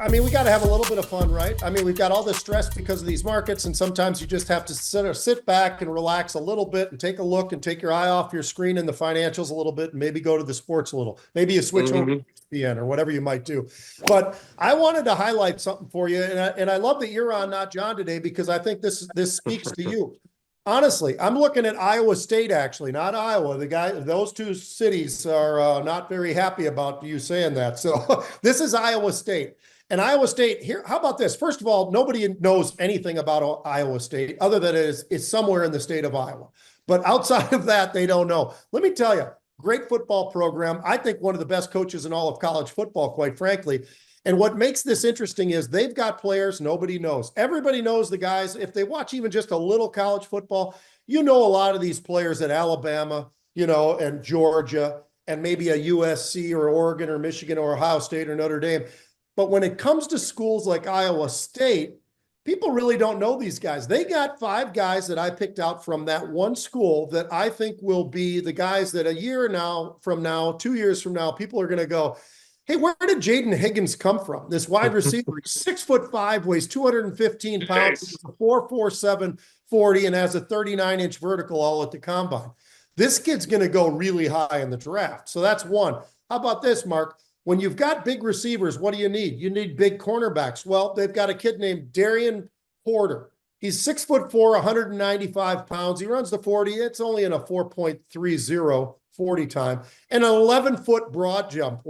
I mean, we got to have a little bit of fun, right? I mean, we've got all this stress because of these markets, and sometimes you just have to sit back and relax a little bit and take a look and take your eye off your screen and the financials a little bit and maybe go to the sports a little. Maybe you switch over to ESPN or whatever you might do. But I wanted to highlight something for you, and I love that you're on Not John today because I think this speaks to you. Honestly, I'm looking at Iowa State, actually, not Iowa. Those two cities are not very happy about you saying that. So this is Iowa State. And Iowa State, here, how about this? First of all, nobody knows anything about Iowa State other than it's somewhere in the state of Iowa. But outside of that, they don't know. Let me tell you, great football program. I think one of the best coaches in all of college football, quite frankly. And what makes this interesting is they've got players nobody knows. Everybody knows the guys. If they watch even just a little college football, you know a lot of these players at Alabama, and Georgia, and maybe a USC or Oregon or Michigan or Ohio State or Notre Dame. But when it comes to schools like Iowa State, people really don't know these guys. They got 5 guys that I picked out from that one school that I think will be the guys that a year from now, 2 years from now, people are going to go, hey, where did Jaden Higgins come from? This wide receiver, he's 6'5", weighs 215 pounds, 4.47 40, and has a 39-inch vertical all at the combine. This kid's going to go really high in the draft. So that's one. How about this, Mark? When you've got big receivers, what do you need? You need big cornerbacks. Well, they've got a kid named Darian Porter. He's 6'4", 195 pounds. He runs the 40. It's only in a 4.30 40 time and an 11-foot broad jump.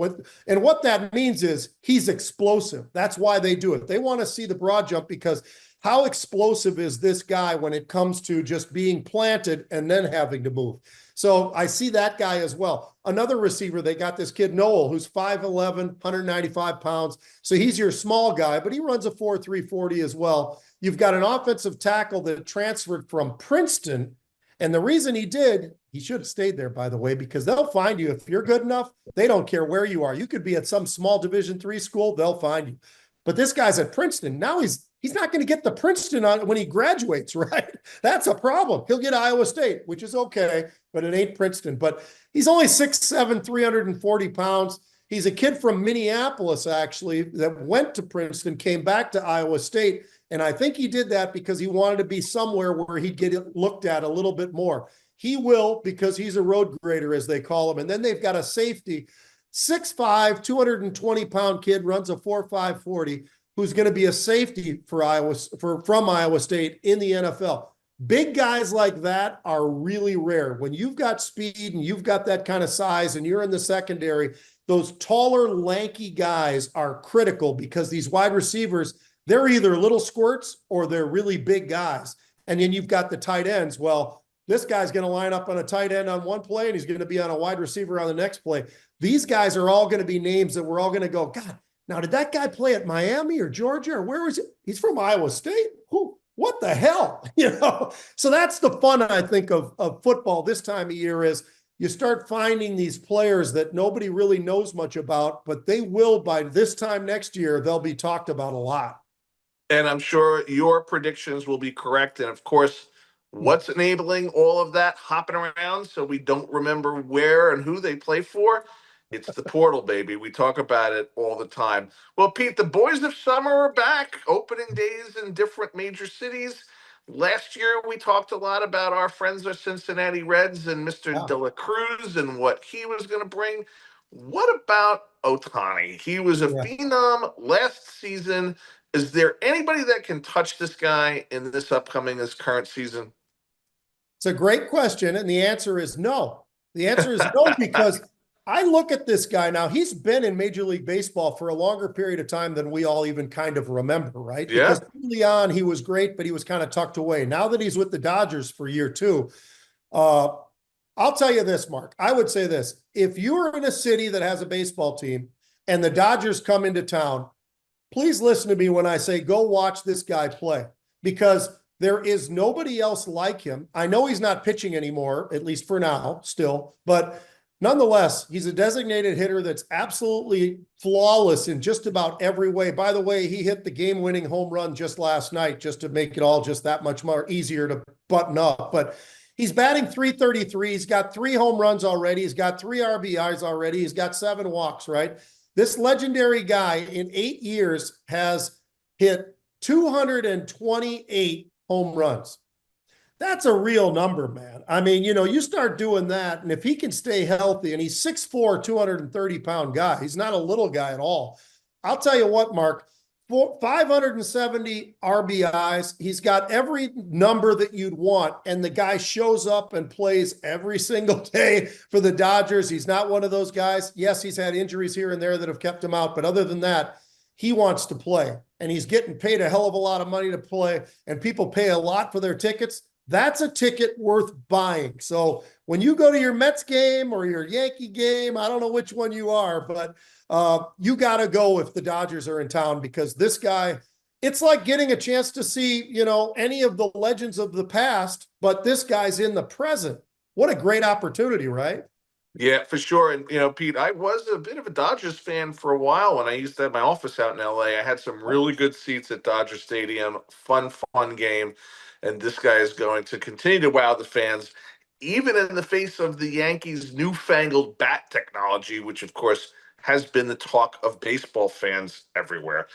And what that means is he's explosive. That's why they do it. They want to see the broad jump because how explosive is this guy when it comes to just being planted and then having to move? So I see that guy as well. Another receiver, they got this kid, Noel, who's 5'11", 195 pounds. So he's your small guy, but he runs a 4.3 40 as well. You've got an offensive tackle that transferred from Princeton. And the reason he should have stayed there, by the way, because they'll find you. If you're good enough, they don't care where you are. You could be at some small Division III school, they'll find you. But this guy's at Princeton. Now he's not going to get the Princeton on when he graduates, right? That's a problem. He'll get Iowa State, which is okay, but it ain't Princeton. But he's only 6'7", 340 pounds. He's a kid from Minneapolis, actually, that went to Princeton, came back to Iowa State. And I think he did that because he wanted to be somewhere where he'd get looked at a little bit more. He will because he's a road grader, as they call him. And then they've got a safety, 6'5", 220-pound kid, runs a 4.5 40, who's going to be a safety for from Iowa State in the NFL. Big guys like that are really rare. When you've got speed and you've got that kind of size and you're in the secondary, those taller, lanky guys are critical because these wide receivers, they're either little squirts or they're really big guys. And then you've got the tight ends. Well, this guy's going to line up on a tight end on one play and he's going to be on a wide receiver on the next play. These guys are all going to be names that we're all going to go, God, now did that guy play at Miami or Georgia or where was it? He's from Iowa State. What the hell? So that's the fun, I think, of football this time of year is you start finding these players that nobody really knows much about, but they will, by this time next year, they'll be talked about a lot. And I'm sure your predictions will be correct. And of course, what's enabling all of that hopping around so we don't remember where and who they play for? It's the portal, baby. We talk about it all the time. Well, Pete, the boys of summer are back. Opening days in different major cities. Last year, we talked a lot about our friends, the Cincinnati Reds, and Mr. De La Cruz and what he was going to bring. What about Ohtani? He was a phenom last season. Is there anybody that can touch this guy in this current season? It's a great question, and the answer is no. The answer is no because I look at this guy now. He's been in Major League Baseball for a longer period of time than we all even kind of remember, right? Yeah. Because early on, he was great, but he was kind of tucked away. Now that he's with the Dodgers for year 2, I'll tell you this, Mark. I would say this. If you're in a city that has a baseball team and the Dodgers come into town, please listen to me when I say go watch this guy play because there is nobody else like him. I know he's not pitching anymore, at least for now, still, but nonetheless, he's a designated hitter that's absolutely flawless in just about every way. By the way, he hit the game-winning home run just last night just to make it all just that much more easier to button up. But he's batting .333. He's got 3 home runs already. He's got 3 RBIs already. He's got 7 walks, right? This legendary guy in 8 years has hit 228 home runs. That's a real number, man. I mean, you start doing that, and if he can stay healthy, and he's 6'4", 230-pound guy, he's not a little guy at all. I'll tell you what, Mark, 570 RBIs. He's got every number that you'd want, and the guy shows up and plays every single day for the Dodgers. He's not one of those guys. Yes, he's had injuries here and there that have kept him out, but other than that, he wants to play, and he's getting paid a hell of a lot of money to play, and people pay a lot for their tickets. That's a ticket worth buying. So when you go to your Mets game or your Yankee game, I don't know which one you are, but you got to go if the Dodgers are in town, because this guy, it's like getting a chance to see, any of the legends of the past, but this guy's in the present. What a great opportunity, right? Yeah, for sure. And, Pete, I was a bit of a Dodgers fan for a while when I used to have my office out in LA. I had some really good seats at Dodger Stadium. Fun game. And this guy is going to continue to wow the fans, even in the face of the Yankees' newfangled bat technology, which, of course, has been the talk of baseball fans everywhere.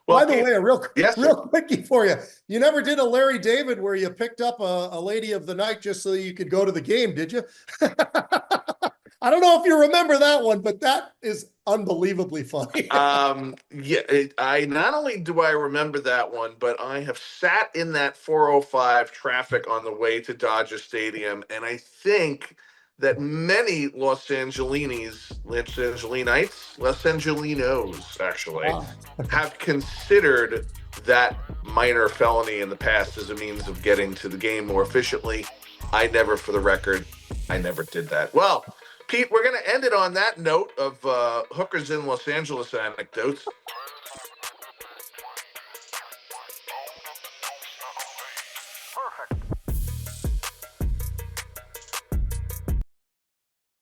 Well, By the Pete, way, a real yes, real quickie for you. You never did a Larry David where you picked up a lady of the night just so you could go to the game, did you? I don't know if you remember that one, but that is unbelievably funny. I not only do I remember that one, but I have sat in that 405 traffic on the way to Dodger Stadium, and I think that many Los Angelinos, actually, Wow. have considered that minor felony in the past as a means of getting to the game more efficiently. I never, for the record, I never did that. Well, Pete, we're going to end it on that note of hookers in Los Angeles anecdotes. Perfect.